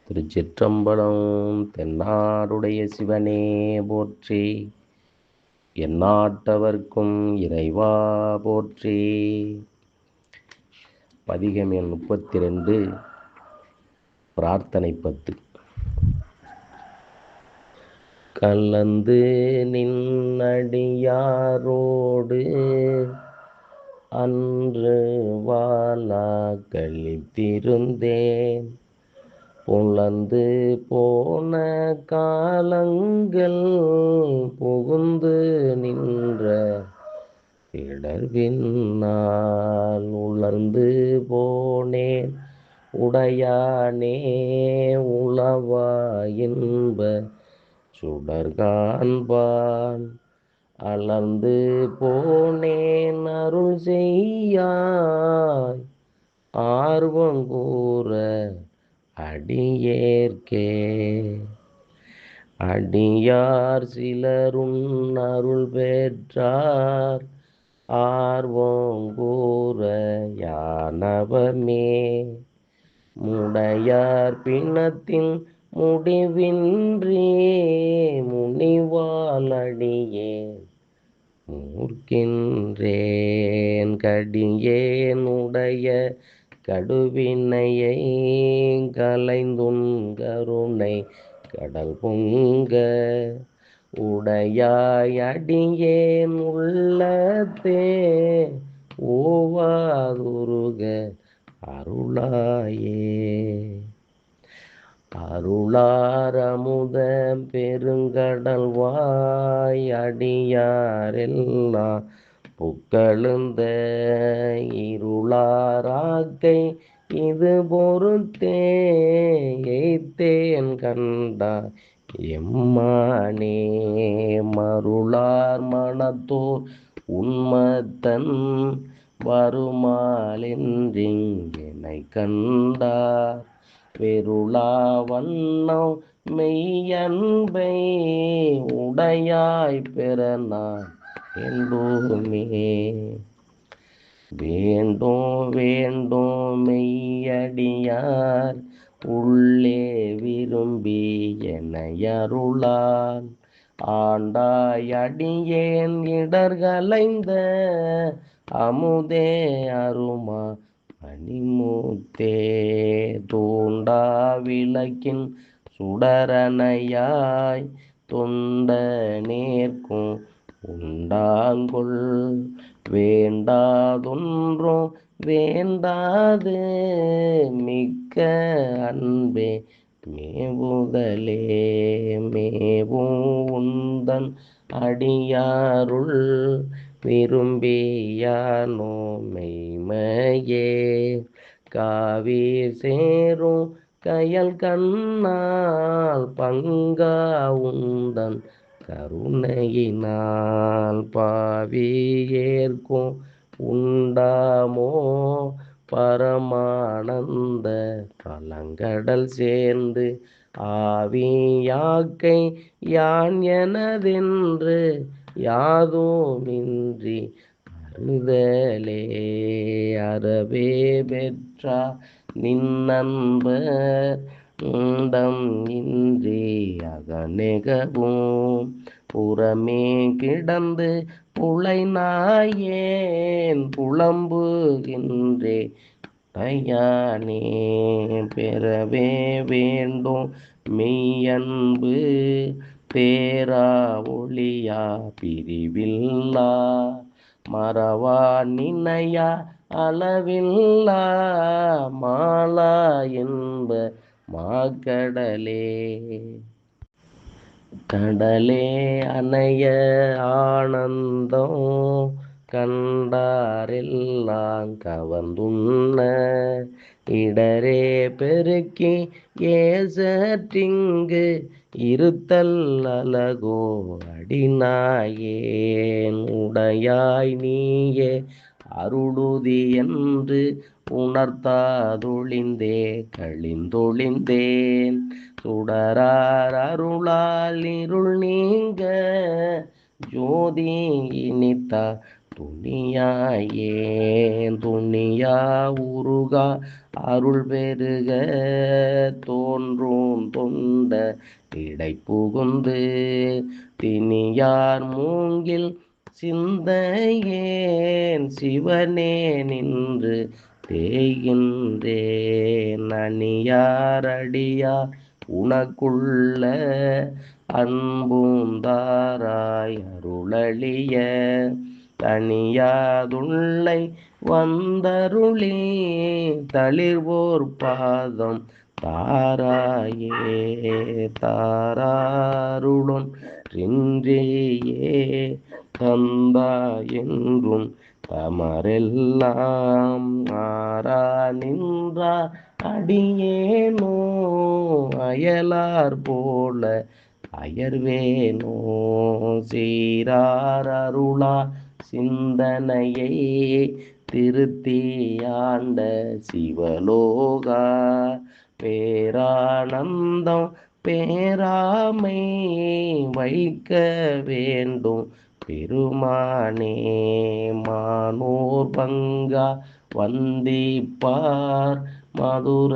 திருச்சிற்றம்பலம். தென்னாடுடைய சிவனே போற்றி, எந்நாட்டவர்க்கும் இறைவா போற்றி. பதிகம் எண் 32, பிரார்த்தனை 10. கலந்து நின்னடியாரோடு அன்று வாழா கழித்திருந்தேன், புலந்து போன காலங்கள் புகுந்து நின்ற இடர்வினால் உலர்ந்து போனேன். உடையானே உளவா இன்ப சுடர்காண்பான், அலர்ந்து போனேன் அருள் செய்யாய் ஆர்வங்கூற அடியேற்கே. அடியார் சிலருன் அருள் பெற்றார், ஆர்வங்கூற யானவமே. முடையார் பிணத்தின் முடிவின்றி முனிவால் அடியேன் மூர்க்கின்றேன். கடியேனுடைய கடுவினையை கலைந்துன் கருணை கடல் பொங்க, உடையாய் அடியேன் உள்ளத்தே ஓவாதுருக அருளாயே. அருளாரமுத பெருங்கடல் வாய் அடியாரெல்லாம் புக்கழுந்த இருளாராக்கை இது பொறுத்தே எய்த்தேன் கண்டா எம்மானே. மருளார் மனத்தோர் உண்மத்தன் வருமாலென்றிங்கனை கண்டார், வெருளா வண்ணம் மெய்யன்பை உடையாய் பெற நான் வேண்டுமே. வேண்டும் வேண்டும் மெய்யடியார் உள்ளே விரும்பி எனையருளான், ஆண்டாய் அடியேன் இடர்களைந்த அமுதே அருமா மணிமுத்தே. தூண்டா விளக்கின் சுடரணையாய் தொண்ட நேர்க்கும் உண்டாங்கொள், வேண்டாதொன்றும் வேண்டாது மிக்க அன்பே மேவுதலே. மேவும் உந்தன் அடியாருள் விரும்பியானோ மெய்மையே. காவீர் சேரும் கயல் கண்ணால் பங்கா உந்தன் கருணையினால், பாவியேற்கும் உண்டாமோ பரமானந்த பழங்கடல் சேர்ந்து, ஆவியாக்கை யான் எனதென்று யாதுமின்றி அறுதலே. அறவே பெற்றா நின்னன்பர் உண்டம் இன்றி அகநெகவும், புறமே கிடந்து புலை நாயேன் புலம்புகின்றே ஐயானே. பெறவே வேண்டும் மெய்யன்பு பேரா ஒளியா பிரிவில்லா, மறவா நினையா அளவில்லா மாலா என்ப மாக்கடலே. கடலே அணைய ஆனந்தம் கண்டாரெல்லாம் கவர்ந்துண்ண, இடரே பெருக்கி ஏசற்றிங்கு இருத்தல் அலகோ அடிநாயேன். உடையாய் நீயே அருளுதி என்று உணர்த்தாதொழிந்தே கழிந்தொழிந்தேன், சுடரார் அருளால் இருள் நீங்க ஜோதி இனித்தா துணியாயேன் துணியா உருகா அருள் பெருக தோன்றும் தொண்ட இடை புகுந்து திணியார் மூங்கில் சிந்தையேன் சிவனே நின்று தேய்கின்றேன் அணியாரடியார் உனக்குள்ள அன்புந்தாராய் அருளளிய தனியாதுள்ளை வந்தருளி தளிர்வோர் பாதம் தாராயே தாராருளும் இன்றியே தந்தா என்றும் தமரெல்லாம் ஆரா நின்றா அடியேனோ அயலார் போல அயர்வேனோ சீரார் அருளா சிந்தனையை திருத்தியாண்ட சிவலோகா பேரானந்தம் பேராமை வைக்க வேண்டும் பெருமானே மானோர் பங்கா வந்திப்பார் மதுர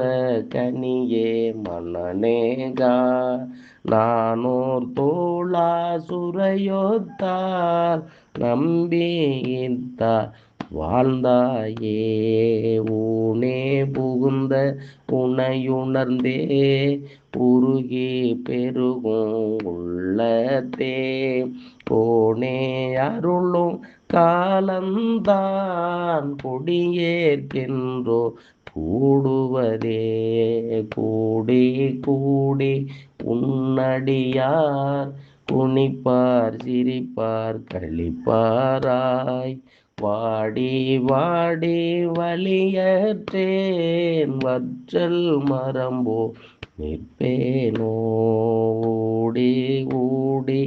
கனியே மன்னனேகா நானோர் தோளா சுரையொத்தார் நம்பியித்தார் வாழ்ந்தாயே ஊனே புகுந்த உனையுணர்ந்தே உருகி பெருகும் உள்ளத்தே போனே அருளும் காலந்தான் கொடியேற்கின்றோ கூடுவதே கூடி கூடி உன்னடியார் குனிப்பார் சிரிப்பார் கழிப்பாராய் வாடி வாடி வலியற்றேன் வற்றல் மரம்போ நிற்பேனோ ஓடி ஓடி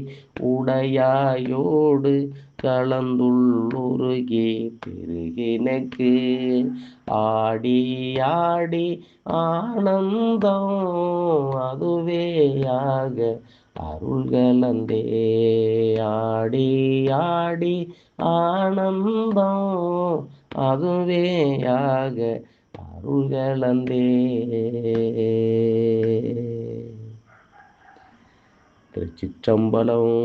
உடையாயோடு கலந்துள்ளுருகி பெருகினக்கு ஆடி ஆடி ஆனந்தம் அதுவேயாக அருள்களந்தே ஆடி ஆடி ஆனந்தம் அதுவேயாக அருள்களந்தே. திருச்சிற்றம்பலம்.